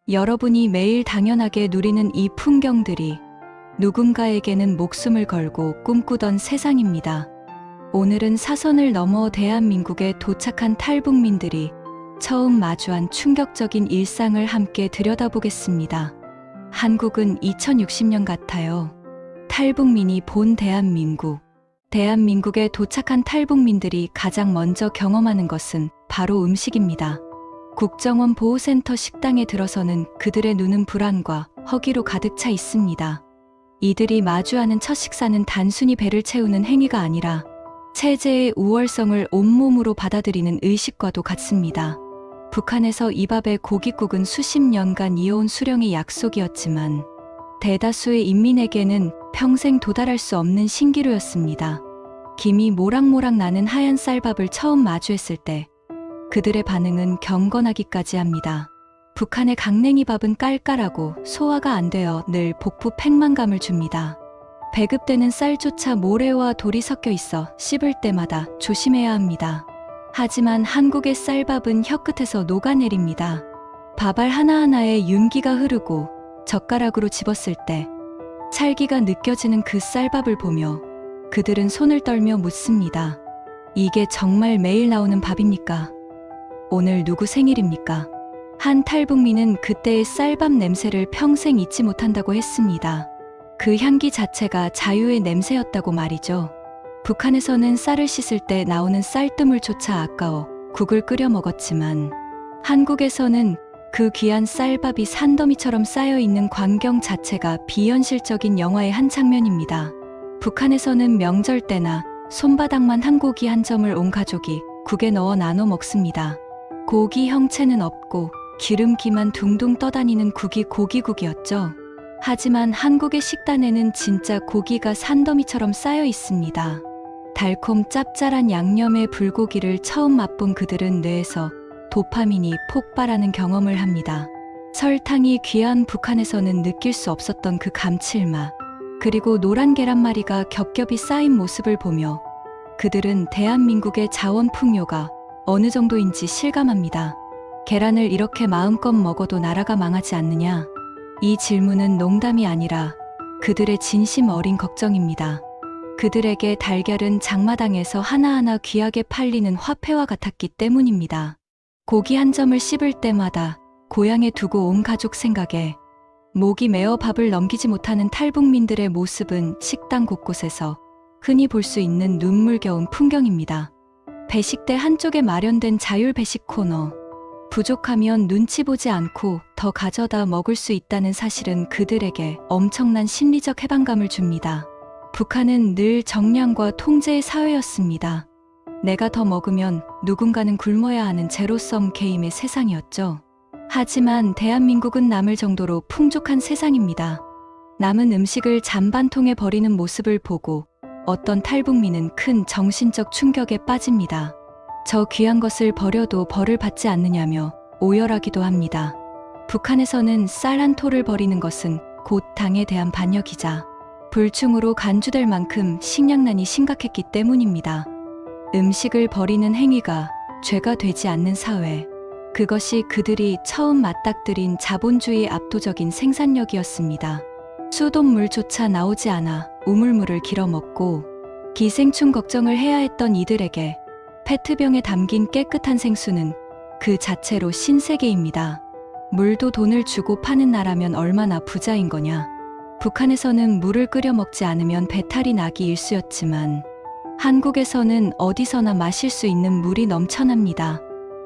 여러분이 매일 당연하게 누리는 이 풍경들이 누군가에게는 목숨을 걸고 꿈꾸던 세상입니다. 오늘은 사선을 넘어 대한민국에 도착한 탈북민들이 처음 마주한 충격적인 일상을 함께 들여다보겠습니다. 한국은 2060년 같아요. 탈북민이 본 대한민국. 대한민국에 도착한 탈북민들이 가장 먼저 경험하는 것은 바로 음식입니다. 국정원 보호센터 식당에 들어서는 그들의 눈은 불안과 허기로 가득 차 있습니다. 이들이 마주하는 첫 식사는 단순히 배를 채우는 행위가 아니라 체제의 우월성을 온몸으로 받아들이는 의식과도 같습니다. 북한에서 이 밥의 고깃국은 수십 년간 이어온 수령의 약속이었지만 대다수의 인민에게는 평생 도달할 수 없는 신기루였습니다. 김이 모락모락 나는 하얀 쌀밥을 처음 마주했을 때 그들의 반응은 경건하기까지 합니다. 북한의 강냉이 밥은 깔깔하고 소화가 안 되어 늘 복부 팽만감을 줍니다. 배급되는 쌀조차 모래와 돌이 섞여 있어 씹을 때마다 조심해야 합니다. 하지만 한국의 쌀밥은 혀끝에서 녹아내립니다. 밥알 하나하나에 윤기가 흐르고 젓가락으로 집었을 때 찰기가 느껴지는 그 쌀밥을 보며 그들은 손을 떨며 묻습니다. 이게 정말 매일 나오는 밥입니까? 오늘 누구 생일입니까? 한 탈북민은 그때의 쌀밥 냄새를 평생 잊지 못한다고 했습니다. 그 향기 자체가 자유의 냄새였다고 말이죠. 북한에서는 쌀을 씻을 때 나오는 쌀뜨물조차 아까워 국을 끓여 먹었지만 한국에서는 그 귀한 쌀밥이 산더미처럼 쌓여있는 광경 자체가 비현실적인 영화의 한 장면입니다. 북한에서는 명절 때나 손바닥만 한 고기 한 점을 온 가족이 국에 넣어 나눠 먹습니다. 고기 형체는 없고 기름기만 둥둥 떠다니는 국이 고기국이었죠. 하지만 한국의 식단에는 진짜 고기가 산더미처럼 쌓여 있습니다. 달콤 짭짤한 양념의 불고기를 처음 맛본 그들은 뇌에서 도파민이 폭발하는 경험을 합니다. 설탕이 귀한 북한에서는 느낄 수 없었던 그 감칠맛, 그리고 노란 계란말이가 겹겹이 쌓인 모습을 보며 그들은 대한민국의 자원 풍요가 어느 정도인지 실감합니다. 계란을 이렇게 마음껏 먹어도 나라가 망하지 않느냐? 이 질문은 농담이 아니라 그들의 진심 어린 걱정입니다. 그들에게 달걀은 장마당에서 하나하나 귀하게 팔리는 화폐와 같았기 때문입니다. 고기 한 점을 씹을 때마다 고향에 두고 온 가족 생각에 목이 메어 밥을 넘기지 못하는 탈북민들의 모습은 식당 곳곳에서 흔히 볼 수 있는 눈물겨운 풍경입니다. 배식대 한쪽에 마련된 자율 배식 코너. 부족하면 눈치 보지 않고 더 가져다 먹을 수 있다는 사실은 그들에게 엄청난 심리적 해방감을 줍니다. 북한은 늘 정량과 통제의 사회였습니다. 내가 더 먹으면 누군가는 굶어야 하는 제로섬 게임의 세상이었죠. 하지만 대한민국은 남을 정도로 풍족한 세상입니다. 남은 음식을 잔반통에 버리는 모습을 보고 어떤 탈북민은 큰 정신적 충격에 빠집니다. 저 귀한 것을 버려도 벌을 받지 않느냐며 오열하기도 합니다. 북한에서는 쌀 한 톨을 버리는 것은 곧 당에 대한 반역이자 불충으로 간주될 만큼 식량난이 심각했기 때문입니다. 음식을 버리는 행위가 죄가 되지 않는 사회. 그것이 그들이 처음 맞닥뜨린 자본주의의 압도적인 생산력이었습니다. 수돗물조차 나오지 않아 우물물을 길어먹고 기생충 걱정을 해야 했던 이들에게 페트병에 담긴 깨끗한 생수는 그 자체로 신세계입니다. 물도 돈을 주고 파는 나라면 얼마나 부자인 거냐. 북한에서는 물을 끓여 먹지 않으면 배탈이 나기 일쑤였지만 한국에서는 어디서나 마실 수 있는 물이 넘쳐납니다.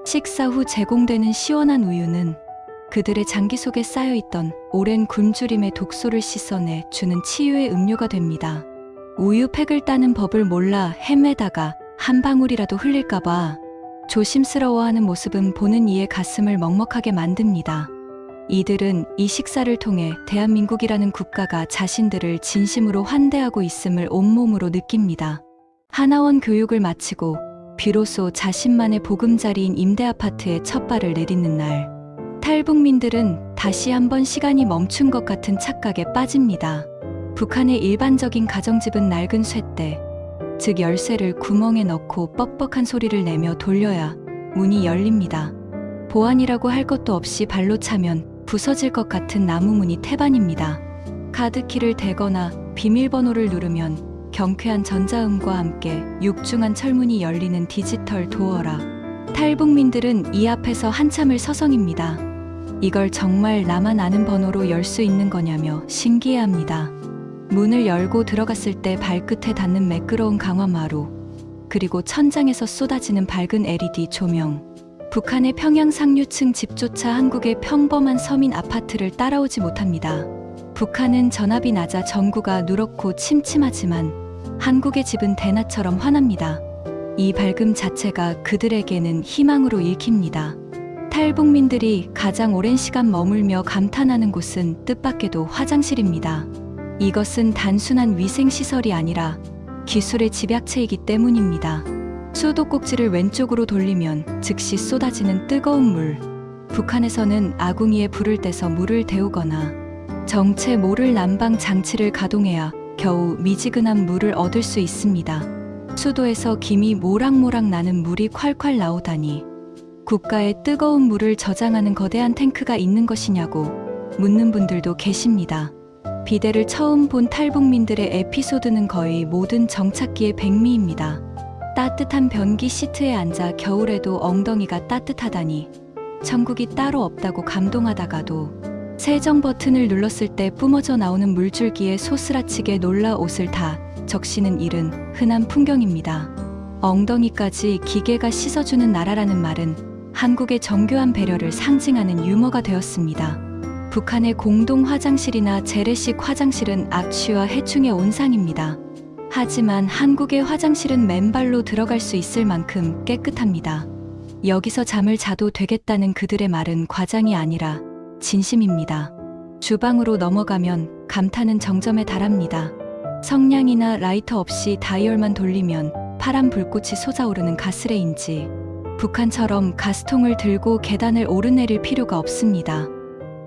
식사 후 제공되는 시원한 우유는 그들의 장기 속에 쌓여있던 오랜 굶주림의 독소를 씻어내 주는 치유의 음료가 됩니다. 우유팩을 따는 법을 몰라 헤매다가 한 방울이라도 흘릴까봐 조심스러워하는 모습은 보는 이의 가슴을 먹먹하게 만듭니다. 이들은 이 식사를 통해 대한민국이라는 국가가 자신들을 진심으로 환대하고 있음을 온몸으로 느낍니다. 하나원 교육을 마치고 비로소 자신만의 보금자리인 임대아파트에 첫 발을 내딛는 날, 탈북민들은 다시 한번 시간이 멈춘 것 같은 착각에 빠집니다. 북한의 일반적인 가정집은 낡은 쇠대, 즉 열쇠를 구멍에 넣고 뻑뻑한 소리를 내며 돌려야 문이 열립니다. 보안이라고 할 것도 없이 발로 차면 부서질 것 같은 나무무늬 태반입니다. 카드키를 대거나 비밀번호를 누르면 경쾌한 전자음과 함께 육중한 철문이 열리는 디지털 도어라. 탈북민들은 이 앞에서 한참을 서성입니다. 이걸 정말 나만 아는 번호로 열 수 있는 거냐며 신기해합니다. 문을 열고 들어갔을 때 발끝에 닿는 매끄러운 강화마루, 그리고 천장에서 쏟아지는 밝은 LED 조명. 북한의 평양 상류층 집조차 한국의 평범한 서민 아파트를 따라오지 못합니다. 북한은 전압이 낮아 전구가 누렇고 침침하지만 한국의 집은 대낮처럼 환합니다. 이 밝음 자체가 그들에게는 희망으로 읽힙니다. 탈북민들이 가장 오랜 시간 머물며 감탄하는 곳은 뜻밖에도 화장실입니다. 이것은 단순한 위생시설이 아니라 기술의 집약체이기 때문입니다. 수도꼭지를 왼쪽으로 돌리면 즉시 쏟아지는 뜨거운 물. 북한에서는 아궁이에 불을 떼서 물을 데우거나 정체 모를 난방 장치를 가동해야 겨우 미지근한 물을 얻을 수 있습니다. 수도에서 김이 모락모락 나는 물이 콸콸 나오다니 국가에 뜨거운 물을 저장하는 거대한 탱크가 있는 것이냐고 묻는 분들도 계십니다. 비데를 처음 본 탈북민들의 에피소드는 거의 모든 정착기의 백미입니다. 따뜻한 변기 시트에 앉아 겨울에도 엉덩이가 따뜻하다니 천국이 따로 없다고 감동하다가도 세정 버튼을 눌렀을 때 뿜어져 나오는 물줄기에 소스라치게 놀라 옷을 다 적시는 일은 흔한 풍경입니다. 엉덩이까지 기계가 씻어주는 나라라는 말은 한국의 정교한 배려를 상징하는 유머가 되었습니다. 북한의 공동 화장실이나 재래식 화장실은 악취와 해충의 온상입니다. 하지만 한국의 화장실은 맨발로 들어갈 수 있을 만큼 깨끗합니다. 여기서 잠을 자도 되겠다는 그들의 말은 과장이 아니라 진심입니다. 주방으로 넘어가면 감탄은 정점에 달합니다. 성냥이나 라이터 없이 다이얼만 돌리면 파란 불꽃이 솟아오르는 가스레인지. 북한처럼 가스통을 들고 계단을 오르내릴 필요가 없습니다.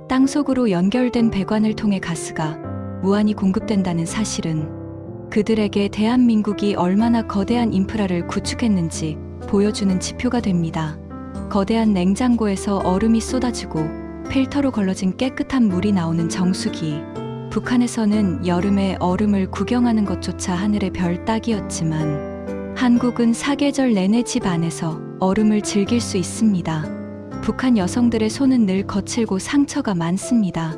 땅속으로 연결된 배관을 통해 가스가 무한히 공급된다는 사실은 그들에게 대한민국이 얼마나 거대한 인프라를 구축했는지 보여주는 지표가 됩니다. 거대한 냉장고에서 얼음이 쏟아지고 필터로 걸러진 깨끗한 물이 나오는 정수기. 북한에서는 여름에 얼음을 구경하는 것조차 하늘의 별 따기였지만 한국은 사계절 내내 집 안에서 얼음을 즐길 수 있습니다. 북한 여성들의 손은 늘 거칠고 상처가 많습니다.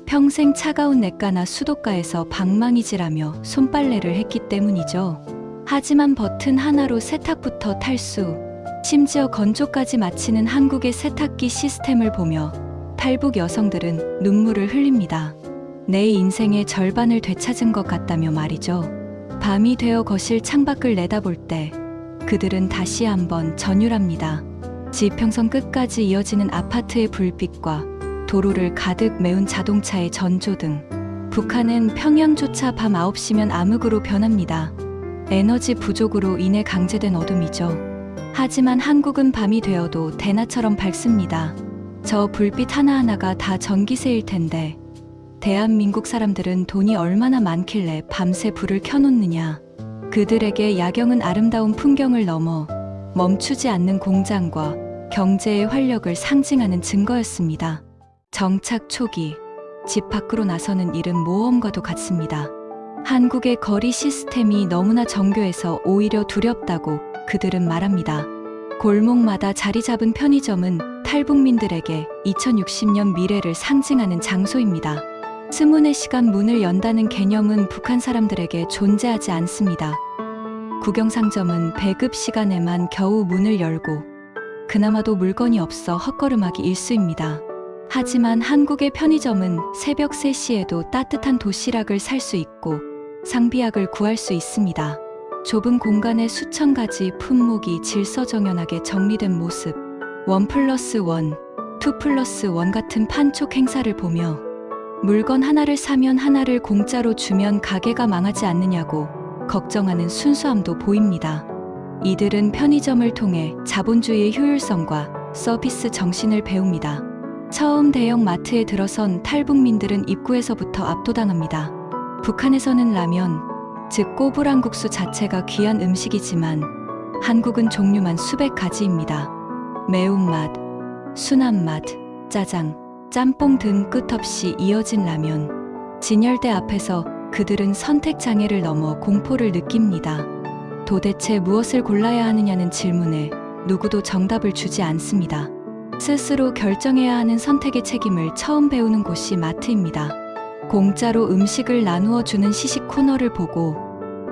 평생 차가운 냇가나 수도가에서 방망이질하며 손빨래를 했기 때문이죠. 하지만 버튼 하나로 세탁부터 탈수, 심지어 건조까지 마치는 한국의 세탁기 시스템을 보며 탈북 여성들은 눈물을 흘립니다. 내 인생의 절반을 되찾은 것 같다며 말이죠. 밤이 되어 거실 창밖을 내다볼 때 그들은 다시 한번 전율합니다. 지평선 끝까지 이어지는 아파트의 불빛과 도로를 가득 메운 자동차의 전조등. 북한은 평양조차 밤 9시면 암흑으로 변합니다. 에너지 부족으로 인해 강제된 어둠이죠. 하지만 한국은 밤이 되어도 대낮처럼 밝습니다. 저 불빛 하나하나가 다 전기세일 텐데 대한민국 사람들은 돈이 얼마나 많길래 밤새 불을 켜놓느냐. 그들에게 야경은 아름다운 풍경을 넘어 멈추지 않는 공장과 경제의 활력을 상징하는 증거였습니다. 정착 초기, 집 밖으로 나서는 일은 모험과도 같습니다. 한국의 거리 시스템이 너무나 정교해서 오히려 두렵다고 그들은 말합니다. 골목마다 자리 잡은 편의점은 탈북민들에게 2060년 미래를 상징하는 장소입니다. 24시간 문을 연다는 개념은 북한 사람들에게 존재하지 않습니다. 구경상점은 배급 시간에만 겨우 문을 열고 그나마도 물건이 없어 헛걸음하기 일쑤입니다. 하지만 한국의 편의점은 새벽 3시에도 따뜻한 도시락을 살 수 있고 상비약을 구할 수 있습니다. 좁은 공간에 수천 가지 품목이 질서정연하게 정리된 모습, 1+1, 2+1 같은 판촉 행사를 보며 물건 하나를 사면 하나를 공짜로 주면 가게가 망하지 않느냐고 걱정하는 순수함도 보입니다. 이들은 편의점을 통해 자본주의의 효율성과 서비스 정신을 배웁니다. 처음 대형 마트에 들어선 탈북민들은 입구에서부터 압도당합니다. 북한에서는 라면, 즉 꼬부랑국수 자체가 귀한 음식이지만 한국은 종류만 수백 가지입니다. 매운맛, 순한맛, 짜장, 짬뽕 등 끝없이 이어진 라면. 진열대 앞에서 그들은 선택 장애를 넘어 공포를 느낍니다. 도대체 무엇을 골라야 하느냐는 질문에 누구도 정답을 주지 않습니다. 스스로 결정해야 하는 선택의 책임을 처음 배우는 곳이 마트입니다. 공짜로 음식을 나누어 주는 시식 코너를 보고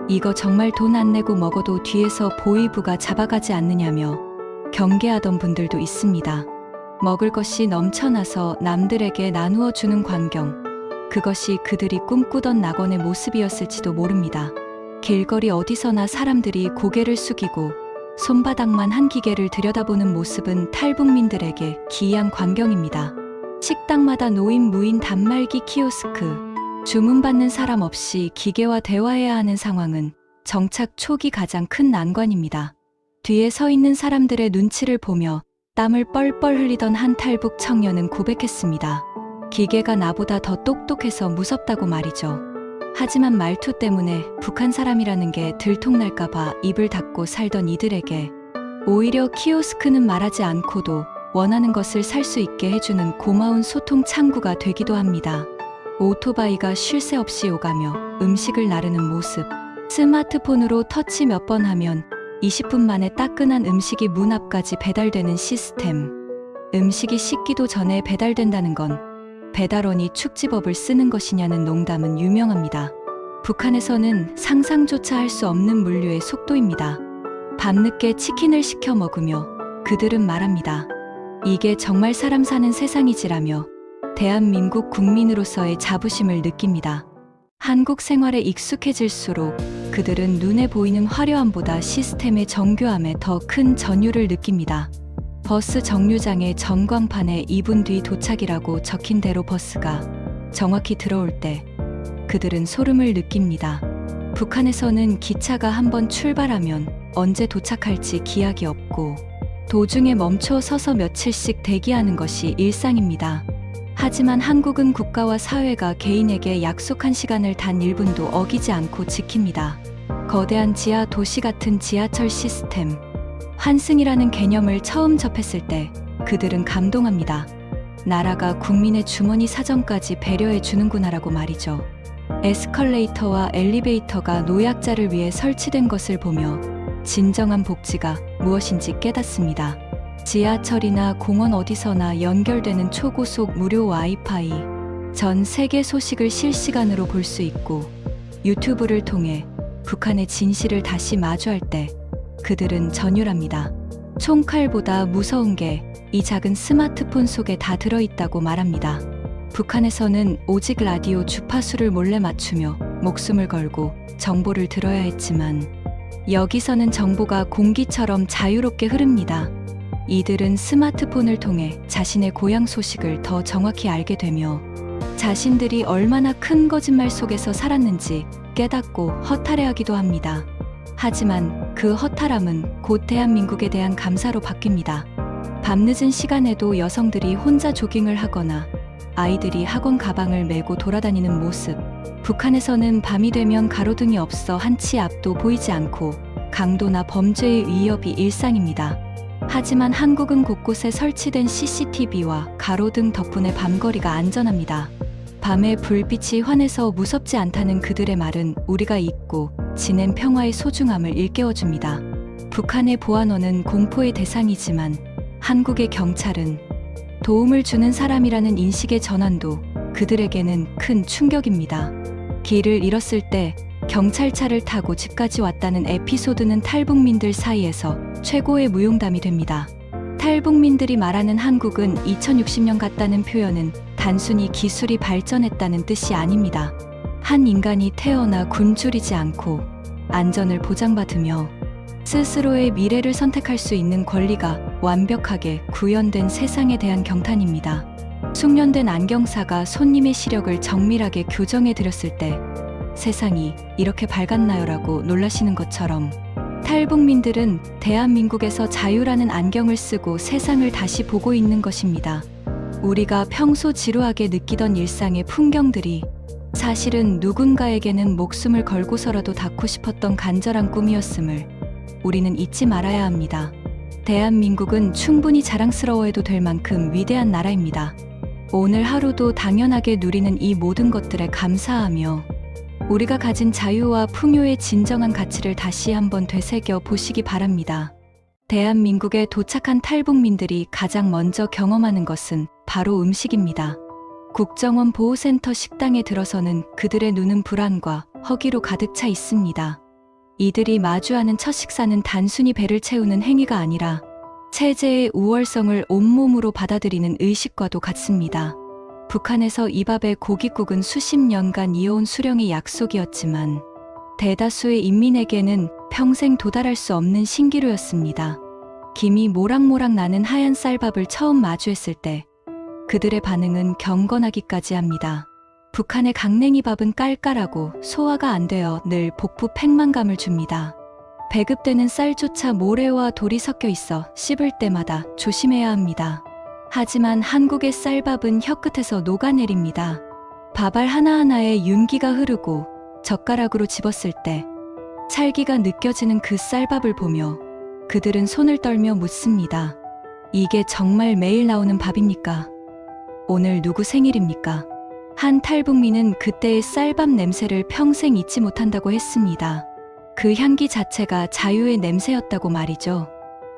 이거 정말 돈 안 내고 먹어도 뒤에서 보이부가 잡아가지 않느냐며 경계하던 분들도 있습니다. 먹을 것이 넘쳐나서 남들에게 나누어 주는 광경. 그것이 그들이 꿈꾸던 낙원의 모습이었을지도 모릅니다. 길거리 어디서나 사람들이 고개를 숙이고 손바닥만 한 기계를 들여다보는 모습은 탈북민들에게 기이한 광경입니다. 식당마다 놓인 무인 단말기 키오스크. 주문받는 사람 없이 기계와 대화해야 하는 상황은 정착 초기 가장 큰 난관입니다. 뒤에 서 있는 사람들의 눈치를 보며 땀을 뻘뻘 흘리던 한 탈북 청년은 고백했습니다. 기계가 나보다 더 똑똑해서 무섭다고 말이죠. 하지만 말투 때문에 북한 사람이라는 게 들통날까봐 입을 닫고 살던 이들에게 오히려 키오스크는 말하지 않고도 원하는 것을 살 수 있게 해주는 고마운 소통 창구가 되기도 합니다. 오토바이가 쉴 새 없이 오가며 음식을 나르는 모습. 스마트폰으로 터치 몇 번 하면 20분 만에 따끈한 음식이 문 앞까지 배달되는 시스템. 음식이 식기도 전에 배달된다는 건 배달원이 축지법을 쓰는 것이냐는 농담은 유명합니다. 북한에서는 상상조차 할 수 없는 물류의 속도입니다. 밤늦게 치킨을 시켜 먹으며 그들은 말합니다. 이게 정말 사람 사는 세상이지라며 대한민국 국민으로서의 자부심을 느낍니다. 한국 생활에 익숙해질수록 그들은 눈에 보이는 화려함보다 시스템의 정교함에 더 큰 전율을 느낍니다. 버스 정류장의 전광판에 2분 뒤 도착이라고 적힌 대로 버스가 정확히 들어올 때 그들은 소름을 느낍니다. 북한에서는 기차가 한번 출발하면 언제 도착할지 기약이 없고 도중에 멈춰 서서 며칠씩 대기하는 것이 일상입니다. 하지만 한국은 국가와 사회가 개인에게 약속한 시간을 단 1분도 어기지 않고 지킵니다. 거대한 지하 도시 같은 지하철 시스템. 환승이라는 개념을 처음 접했을 때 그들은 감동합니다. 나라가 국민의 주머니 사정까지 배려해 주는구나라고 말이죠. 에스컬레이터와 엘리베이터가 노약자를 위해 설치된 것을 보며 진정한 복지가 무엇인지 깨닫습니다. 지하철이나 공원 어디서나 연결되는 초고속 무료 와이파이, 전 세계 소식을 실시간으로 볼 수 있고 유튜브를 통해 북한의 진실을 다시 마주할 때 그들은 전율합니다. 총칼보다 무서운 게 이 작은 스마트폰 속에 다 들어있다고 말합니다. 북한에서는 오직 라디오 주파수를 몰래 맞추며 목숨을 걸고 정보를 들어야 했지만 여기서는 정보가 공기처럼 자유롭게 흐릅니다. 이들은 스마트폰을 통해 자신의 고향 소식을 더 정확히 알게 되며 자신들이 얼마나 큰 거짓말 속에서 살았는지 깨닫고 허탈해하기도 합니다. 하지만 그 허탈함은 곧 대한민국에 대한 감사로 바뀝니다. 밤늦은 시간에도 여성들이 혼자 조깅을 하거나 아이들이 학원 가방을 메고 돌아다니는 모습. 북한에서는 밤이 되면 가로등이 없어 한치 앞도 보이지 않고 강도나 범죄의 위협이 일상입니다. 하지만 한국은 곳곳에 설치된 CCTV와 가로등 덕분에 밤거리가 안전합니다. 밤에 불빛이 환해서 무섭지 않다는 그들의 말은 우리가 잊고 지낸 평화의 소중함을 일깨워줍니다. 북한의 보안원은 공포의 대상이지만 한국의 경찰은 도움을 주는 사람이라는 인식의 전환도 그들에게는 큰 충격입니다. 길을 잃었을 때 경찰차를 타고 집까지 왔다는 에피소드는 탈북민들 사이에서 최고의 무용담이 됩니다. 탈북민들이 말하는 한국은 2060년 같다는 표현은 단순히 기술이 발전했다는 뜻이 아닙니다. 한 인간이 태어나 굶주리지 않고 안전을 보장받으며 스스로의 미래를 선택할 수 있는 권리가 완벽하게 구현된 세상에 대한 경탄입니다. 숙련된 안경사가 손님의 시력을 정밀하게 교정해 드렸을 때 세상이 이렇게 밝았나요라고 놀라시는 것처럼 탈북민들은 대한민국에서 자유라는 안경을 쓰고 세상을 다시 보고 있는 것입니다. 우리가 평소 지루하게 느끼던 일상의 풍경들이 사실은 누군가에게는 목숨을 걸고서라도 닿고 싶었던 간절한 꿈이었음을 우리는 잊지 말아야 합니다. 대한민국은 충분히 자랑스러워해도 될 만큼 위대한 나라입니다. 오늘 하루도 당연하게 누리는 이 모든 것들에 감사하며 우리가 가진 자유와 풍요의 진정한 가치를 다시 한번 되새겨 보시기 바랍니다. 대한민국에 도착한 탈북민들이 가장 먼저 경험하는 것은 바로 음식입니다. 국정원 보호센터 식당에 들어서는 그들의 눈은 불안과 허기로 가득 차 있습니다. 이들이 마주하는 첫 식사는 단순히 배를 채우는 행위가 아니라 체제의 우월성을 온몸으로 받아들이는 의식과도 같습니다. 북한에서 이 밥의 고깃국은 수십 년간 이어온 수령의 약속이었지만 대다수의 인민에게는 평생 도달할 수 없는 신기루였습니다. 김이 모락모락 나는 하얀 쌀밥을 처음 마주했을 때 그들의 반응은 경건하기까지 합니다. 북한의 강냉이 밥은 깔깔하고 소화가 안 되어 늘 복부 팽만감을 줍니다. 배급되는 쌀조차 모래와 돌이 섞여 있어 씹을 때마다 조심해야 합니다. 하지만 한국의 쌀밥은 혀끝에서 녹아내립니다. 밥알 하나하나에 윤기가 흐르고 젓가락으로 집었을 때 찰기가 느껴지는 그 쌀밥을 보며 그들은 손을 떨며 묻습니다. 이게 정말 매일 나오는 밥입니까? 오늘 누구 생일입니까? 한 탈북민은 그때의 쌀밥 냄새를 평생 잊지 못한다고 했습니다. 그 향기 자체가 자유의 냄새였다고 말이죠.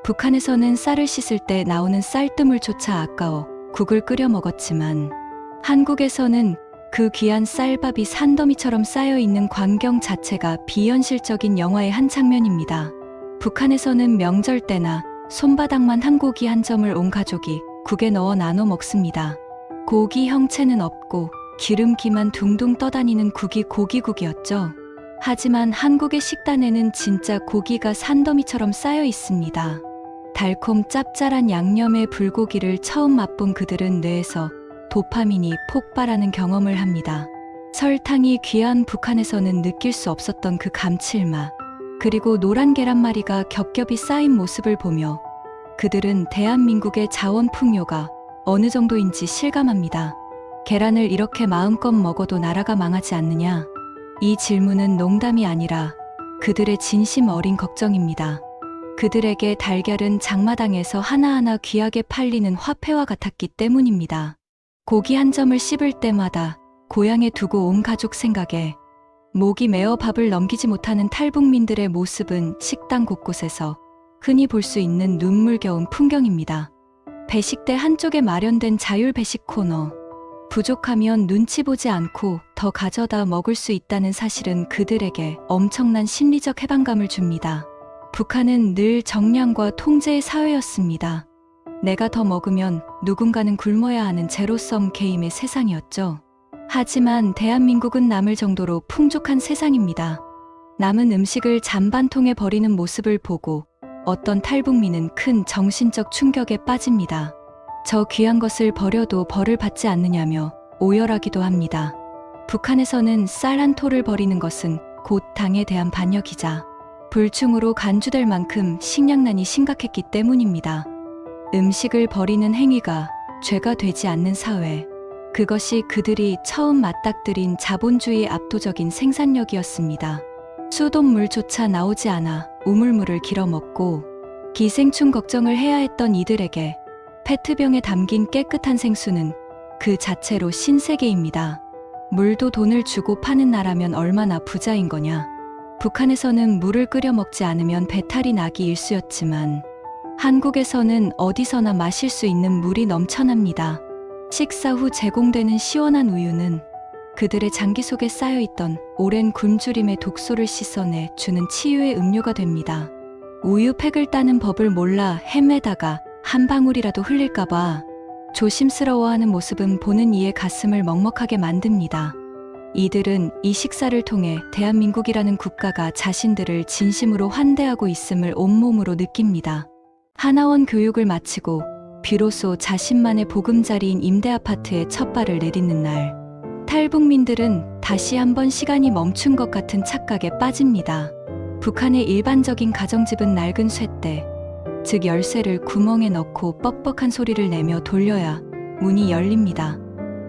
북한에서는 쌀을 씻을 때 나오는 쌀뜨물조차 아까워 국을 끓여 먹었지만 한국에서는 그 귀한 쌀밥이 산더미처럼 쌓여있는 광경 자체가 비현실적인 영화의 한 장면입니다. 북한에서는 명절 때나 손바닥만 한 고기 한 점을 온 가족이 국에 넣어 나눠 먹습니다. 고기 형체는 없고 기름기만 둥둥 떠다니는 국이 고기국이었죠. 하지만 한국의 식단에는 진짜 고기가 산더미처럼 쌓여 있습니다. 달콤 짭짤한 양념의 불고기를 처음 맛본 그들은 뇌에서 도파민이 폭발하는 경험을 합니다. 설탕이 귀한 북한에서는 느낄 수 없었던 그 감칠맛, 그리고 노란 계란말이가 겹겹이 쌓인 모습을 보며 그들은 대한민국의 자원 풍요가 어느 정도인지 실감합니다. 계란을 이렇게 마음껏 먹어도 나라가 망하지 않느냐? 이 질문은 농담이 아니라 그들의 진심 어린 걱정입니다. 그들에게 달걀은 장마당에서 하나하나 귀하게 팔리는 화폐와 같았기 때문입니다. 고기 한 점을 씹을 때마다 고향에 두고 온 가족 생각에 목이 메어 밥을 넘기지 못하는 탈북민들의 모습은 식당 곳곳에서 흔히 볼 수 있는 눈물겨운 풍경입니다. 배식대 한쪽에 마련된 자율 배식 코너. 부족하면 눈치 보지 않고 더 가져다 먹을 수 있다는 사실은 그들에게 엄청난 심리적 해방감을 줍니다. 북한은 늘 정량과 통제의 사회였습니다. 내가 더 먹으면 누군가는 굶어야 하는 제로섬 게임의 세상이었죠. 하지만 대한민국은 남을 정도로 풍족한 세상입니다. 남은 음식을 잔반통에 버리는 모습을 보고 어떤 탈북민은 큰 정신적 충격에 빠집니다. 저 귀한 것을 버려도 벌을 받지 않느냐며 오열하기도 합니다. 북한에서는 쌀 한 톨을 버리는 것은 곧 당에 대한 반역이자 불충으로 간주될 만큼 식량난이 심각했기 때문입니다. 음식을 버리는 행위가 죄가 되지 않는 사회, 그것이 그들이 처음 맞닥뜨린 자본주의의 압도적인 생산력이었습니다. 수돗물조차 나오지 않아 우물물을 길어 먹고 기생충 걱정을 해야 했던 이들에게 페트병에 담긴 깨끗한 생수는 그 자체로 신세계입니다. 물도 돈을 주고 파는 나라면 얼마나 부자인 거냐. 북한에서는 물을 끓여 먹지 않으면 배탈이 나기 일쑤였지만 한국에서는 어디서나 마실 수 있는 물이 넘쳐납니다. 식사 후 제공되는 시원한 우유는 그들의 장기 속에 쌓여있던 오랜 굶주림의 독소를 씻어내 주는 치유의 음료가 됩니다. 우유팩을 따는 법을 몰라 헤매다가 한 방울이라도 흘릴까봐 조심스러워하는 모습은 보는 이의 가슴을 먹먹하게 만듭니다. 이들은 이 식사를 통해 대한민국이라는 국가가 자신들을 진심으로 환대하고 있음을 온몸으로 느낍니다. 하나원 교육을 마치고 비로소 자신만의 보금자리인 임대아파트에 첫 발을 내딛는 날, 탈북민들은 다시 한번 시간이 멈춘 것 같은 착각에 빠집니다. 북한의 일반적인 가정집은 낡은 쇠대, 즉 열쇠를 구멍에 넣고 뻑뻑한 소리를 내며 돌려야 문이 열립니다.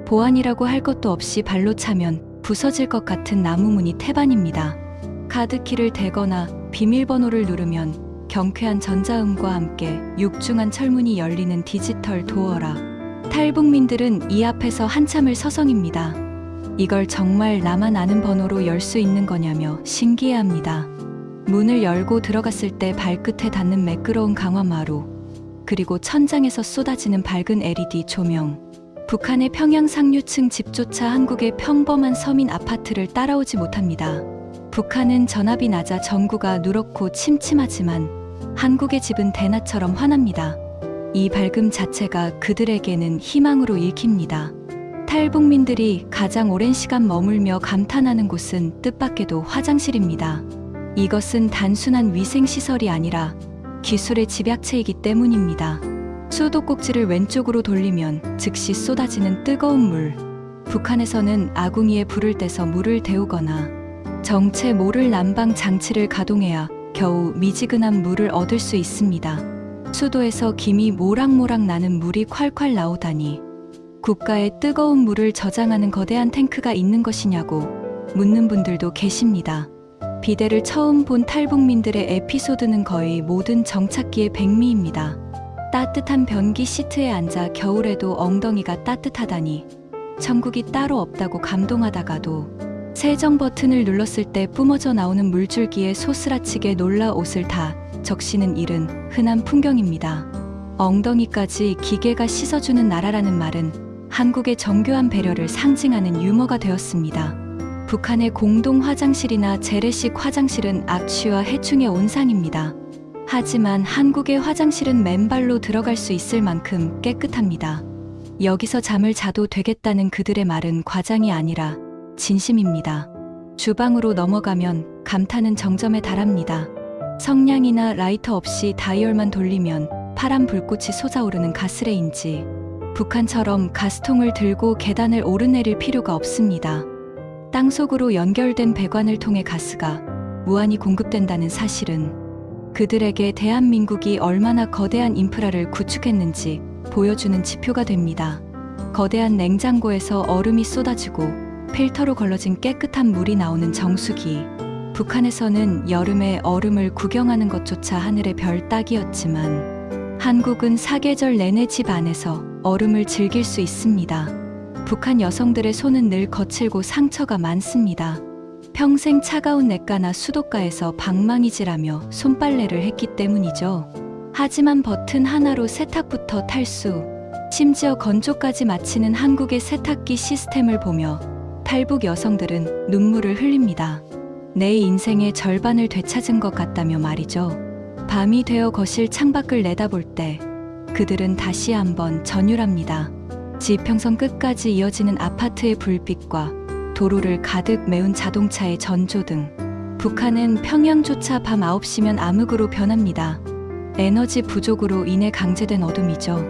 보안이라고 할 것도 없이 발로 차면 부서질 것 같은 나무 문이 태반입니다. 카드키를 대거나 비밀번호를 누르면 경쾌한 전자음과 함께 육중한 철문이 열리는 디지털 도어라. 탈북민들은 이 앞에서 한참을 서성입니다. 이걸 정말 나만 아는 번호로 열 수 있는 거냐며 신기해합니다. 문을 열고 들어갔을 때 발끝에 닿는 매끄러운 강화마루, 그리고 천장에서 쏟아지는 밝은 LED 조명. 북한의 평양 상류층 집조차 한국의 평범한 서민 아파트를 따라오지 못합니다. 북한은 전압이 낮아 전구가 누렇고 침침하지만 한국의 집은 대낮처럼 환합니다. 이 밝음 자체가 그들에게는 희망으로 읽힙니다. 탈북민들이 가장 오랜 시간 머물며 감탄하는 곳은 뜻밖에도 화장실입니다. 이것은 단순한 위생시설이 아니라 기술의 집약체이기 때문입니다. 수도꼭지를 왼쪽으로 돌리면 즉시 쏟아지는 뜨거운 물. 북한에서는 아궁이에 불을 떼서 물을 데우거나 정체 모를 난방 장치를 가동해야 겨우 미지근한 물을 얻을 수 있습니다. 수도에서 김이 모락모락 나는 물이 콸콸 나오다니 국가의 뜨거운 물을 저장하는 거대한 탱크가 있는 것이냐고 묻는 분들도 계십니다. 비데를 처음 본 탈북민들의 에피소드는 거의 모든 정착기의 백미입니다. 따뜻한 변기 시트에 앉아 겨울에도 엉덩이가 따뜻하다니 천국이 따로 없다고 감동하다가도 세정 버튼을 눌렀을 때 뿜어져 나오는 물줄기에 소스라치게 놀라 옷을 다 적시는 일은 흔한 풍경입니다. 엉덩이까지 기계가 씻어주는 나라라는 말은 한국의 정교한 배려를 상징하는 유머가 되었습니다. 북한의 공동 화장실이나 재래식 화장실은 악취와 해충의 온상입니다. 하지만 한국의 화장실은 맨발로 들어갈 수 있을 만큼 깨끗합니다. 여기서 잠을 자도 되겠다는 그들의 말은 과장이 아니라 진심입니다. 주방으로 넘어가면 감탄은 정점에 달합니다. 성냥이나 라이터 없이 다이얼만 돌리면 파란 불꽃이 솟아오르는 가스레인지. 북한처럼 가스통을 들고 계단을 오르내릴 필요가 없습니다. 땅속으로 연결된 배관을 통해 가스가 무한히 공급된다는 사실은 그들에게 대한민국이 얼마나 거대한 인프라를 구축했는지 보여주는 지표가 됩니다. 거대한 냉장고에서 얼음이 쏟아지고 필터로 걸러진 깨끗한 물이 나오는 정수기. 북한에서는 여름에 얼음을 구경하는 것조차 하늘의 별 따기였지만 한국은 사계절 내내 집 안에서 얼음을 즐길 수 있습니다. 북한 여성들의 손은 늘 거칠고 상처가 많습니다. 평생 차가운 냇가나 수도가에서 방망이질하며 손빨래를 했기 때문이죠. 하지만 버튼 하나로 세탁부터 탈수, 심지어 건조까지 마치는 한국의 세탁기 시스템을 보며 탈북 여성들은 눈물을 흘립니다. 내 인생의 절반을 되찾은 것 같다며 말이죠. 밤이 되어 거실 창밖을 내다볼 때 그들은 다시 한번 전율합니다. 지평선 끝까지 이어지는 아파트의 불빛과 도로를 가득 메운 자동차의 전조등. 북한은 평양조차 밤 9시면 암흑으로 변합니다. 에너지 부족으로 인해 강제된 어둠이죠.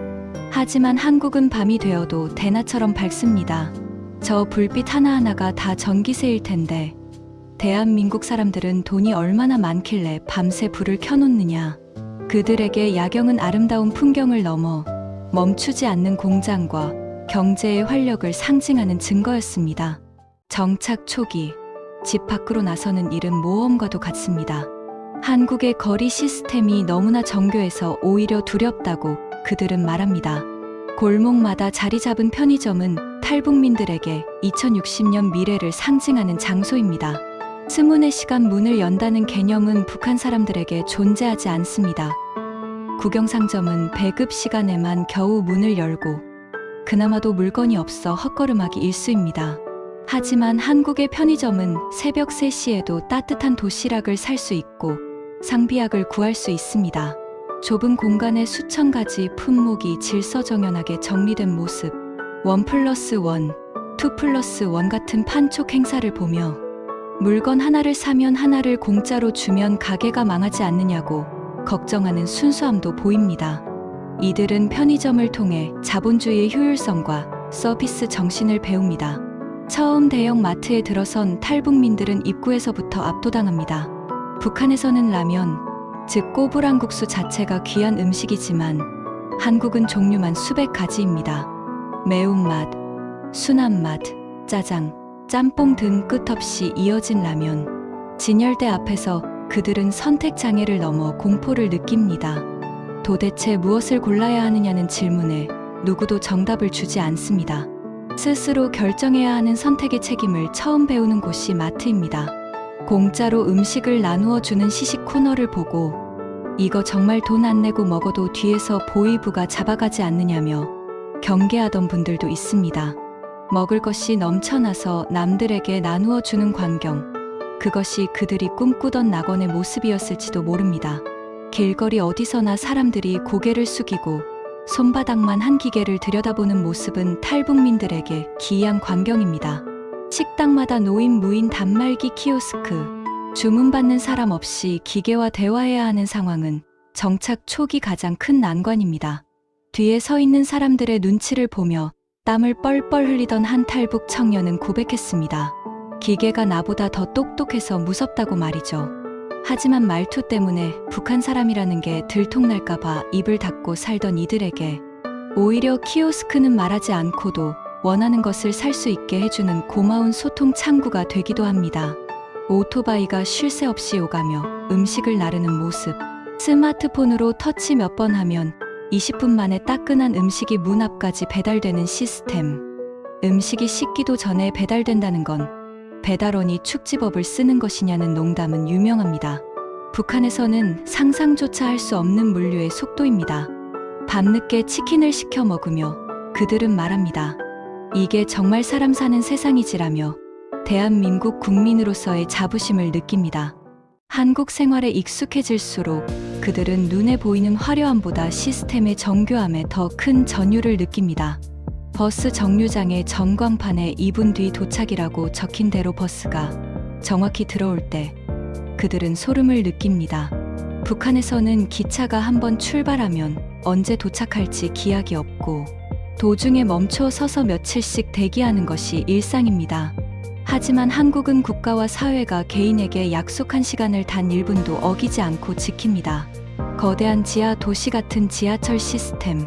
하지만 한국은 밤이 되어도 대낮처럼 밝습니다. 저 불빛 하나하나가 다 전기세일 텐데 대한민국 사람들은 돈이 얼마나 많길래 밤새 불을 켜놓느냐. 그들에게 야경은 아름다운 풍경을 넘어 멈추지 않는 공장과 경제의 활력을 상징하는 증거였습니다. 정착 초기, 집 밖으로 나서는 일은 모험과도 같습니다. 한국의 거리 시스템이 너무나 정교해서 오히려 두렵다고 그들은 말합니다. 골목마다 자리 잡은 편의점은 탈북민들에게 2060년 미래를 상징하는 장소입니다. 스문의 시간 문을 연다는 개념은 북한 사람들에게 존재하지 않습니다. 국영상점은 배급 시간에만 겨우 문을 열고 그나마도 물건이 없어 헛걸음하기 일쑤입니다. 하지만 한국의 편의점은 새벽 3시에도 따뜻한 도시락을 살 수 있고 상비약을 구할 수 있습니다. 좁은 공간에 수천 가지 품목이 질서정연하게 정리된 모습, 1+1, 2+1 같은 판촉 행사를 보며 물건 하나를 사면 하나를 공짜로 주면 가게가 망하지 않느냐고 걱정하는 순수함도 보입니다. 이들은 편의점을 통해 자본주의의 효율성과 서비스 정신을 배웁니다. 처음 대형 마트에 들어선 탈북민들은 입구에서부터 압도당합니다. 북한에서는 라면, 즉 꼬부랑국수 자체가 귀한 음식이지만 한국은 종류만 수백 가지입니다. 매운맛, 순한맛, 짜장, 짬뽕 등 끝없이 이어진 라면. 진열대 앞에서 그들은 선택 장애를 넘어 공포를 느낍니다. 도대체 무엇을 골라야 하느냐는 질문에 누구도 정답을 주지 않습니다. 스스로 결정해야 하는 선택의 책임을 처음 배우는 곳이 마트입니다. 공짜로 음식을 나누어 주는 시식 코너를 보고 이거 정말 돈 안 내고 먹어도 뒤에서 보이부가 잡아가지 않느냐며 경계하던 분들도 있습니다. 먹을 것이 넘쳐나서 남들에게 나누어 주는 광경, 그것이 그들이 꿈꾸던 낙원의 모습이었을지도 모릅니다. 길거리 어디서나 사람들이 고개를 숙이고 손바닥만 한 기계를 들여다보는 모습은 탈북민들에게 기이한 광경입니다. 식당마다 노인 무인 단말기 키오스크, 주문받는 사람 없이 기계와 대화해야 하는 상황은 정착 초기 가장 큰 난관입니다. 뒤에 서 있는 사람들의 눈치를 보며 땀을 뻘뻘 흘리던 한 탈북 청년은 고백했습니다. 기계가 나보다 더 똑똑해서 무섭다고 말이죠. 하지만 말투 때문에 북한 사람이라는 게 들통날까봐 입을 닫고 살던 이들에게 오히려 키오스크는 말하지 않고도 원하는 것을 살 수 있게 해주는 고마운 소통 창구가 되기도 합니다. 오토바이가 쉴 새 없이 오가며 음식을 나르는 모습, 스마트폰으로 터치 몇 번 하면 20분 만에 따끈한 음식이 문 앞까지 배달되는 시스템. 음식이 식기도 전에 배달된다는 건 배달원이 축지법을 쓰는 것이냐는 농담은 유명합니다. 북한에서는 상상조차 할 수 없는 물류의 속도입니다. 밤늦게 치킨을 시켜 먹으며 그들은 말합니다. 이게 정말 사람 사는 세상이지라며 대한민국 국민으로서의 자부심을 느낍니다. 한국 생활에 익숙해질수록 그들은 눈에 보이는 화려함보다 시스템의 정교함에 더 큰 전율을 느낍니다. 버스 정류장의 전광판에 2분 뒤 도착이라고 적힌 대로 버스가 정확히 들어올 때 그들은 소름을 느낍니다. 북한에서는 기차가 한번 출발하면 언제 도착할지 기약이 없고 도중에 멈춰 서서 며칠씩 대기하는 것이 일상입니다. 하지만 한국은 국가와 사회가 개인에게 약속한 시간을 단 1분도 어기지 않고 지킵니다. 거대한 지하 도시 같은 지하철 시스템,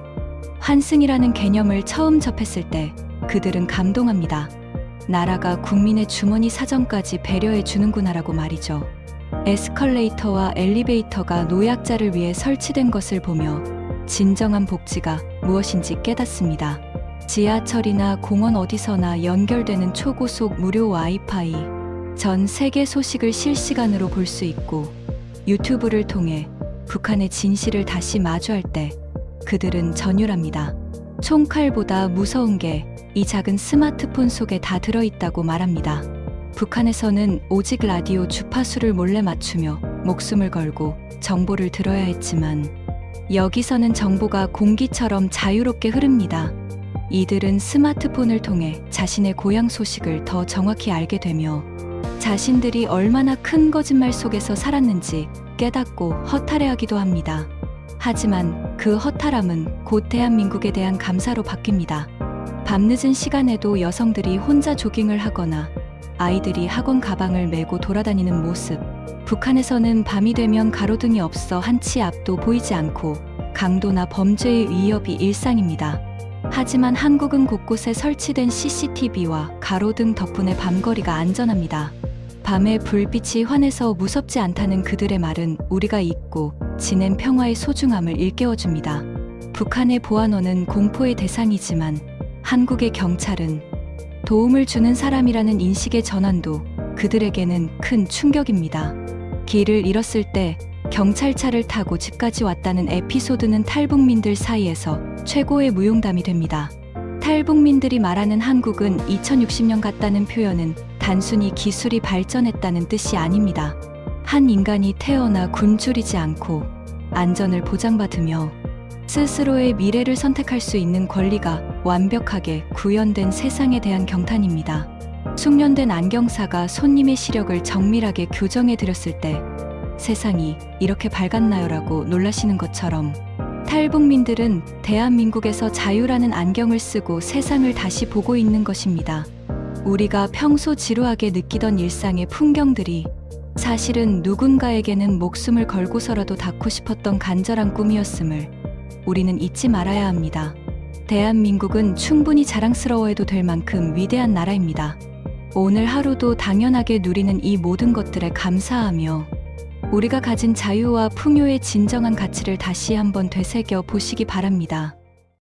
환승이라는 개념을 처음 접했을 때 그들은 감동합니다. 나라가 국민의 주머니 사정까지 배려해 주는구나라고 말이죠. 에스컬레이터와 엘리베이터가 노약자를 위해 설치된 것을 보며 진정한 복지가 무엇인지 깨닫습니다. 지하철이나 공원 어디서나 연결되는 초고속 무료 와이파이, 전 세계 소식을 실시간으로 볼 수 있고 유튜브를 통해 북한의 진실을 다시 마주할 때 그들은 전율합니다. 총칼보다 무서운 게 이 작은 스마트폰 속에 다 들어있다고 말합니다. 북한에서는 오직 라디오 주파수를 몰래 맞추며 목숨을 걸고 정보를 들어야 했지만 여기서는 정보가 공기처럼 자유롭게 흐릅니다. 이들은 스마트폰을 통해 자신의 고향 소식을 더 정확히 알게 되며 자신들이 얼마나 큰 거짓말 속에서 살았는지 깨닫고 허탈해하기도 합니다. 하지만 그 허탈함은 곧 대한민국에 대한 감사로 바뀝니다. 밤늦은 시간에도 여성들이 혼자 조깅을 하거나 아이들이 학원 가방을 메고 돌아다니는 모습, 북한에서는 밤이 되면 가로등이 없어 한 치 앞도 보이지 않고 강도나 범죄의 위협이 일상입니다. 하지만 한국은 곳곳에 설치된 CCTV와 가로등 덕분에 밤거리가 안전합니다. 밤에 불빛이 환해서 무섭지 않다는 그들의 말은 우리가 잊고 지낸 평화의 소중함을 일깨워줍니다. 북한의 보안원은 공포의 대상이지만 한국의 경찰은 도움을 주는 사람이라는 인식의 전환도 그들에게는 큰 충격입니다. 길을 잃었을 때 경찰차를 타고 집까지 왔다는 에피소드는 탈북민들 사이에서 최고의 무용담이 됩니다. 탈북민들이 말하는 한국은 2060년 같다는 표현은 단순히 기술이 발전했다는 뜻이 아닙니다. 한 인간이 태어나 굶주리지 않고 안전을 보장받으며 스스로의 미래를 선택할 수 있는 권리가 완벽하게 구현된 세상에 대한 경탄입니다. 숙련된 안경사가 손님의 시력을 정밀하게 교정해 드렸을 때 세상이 이렇게 밝았나요라고 놀라시는 것처럼 탈북민들은 대한민국에서 자유라는 안경을 쓰고 세상을 다시 보고 있는 것입니다. 우리가 평소 지루하게 느끼던 일상의 풍경들이 사실은 누군가에게는 목숨을 걸고서라도 닿고 싶었던 간절한 꿈이었음을 우리는 잊지 말아야 합니다. 대한민국은 충분히 자랑스러워해도 될 만큼 위대한 나라입니다. 오늘 하루도 당연하게 누리는 이 모든 것들에 감사하며 우리가 가진 자유와 풍요의 진정한 가치를 다시 한번 되새겨 보시기 바랍니다.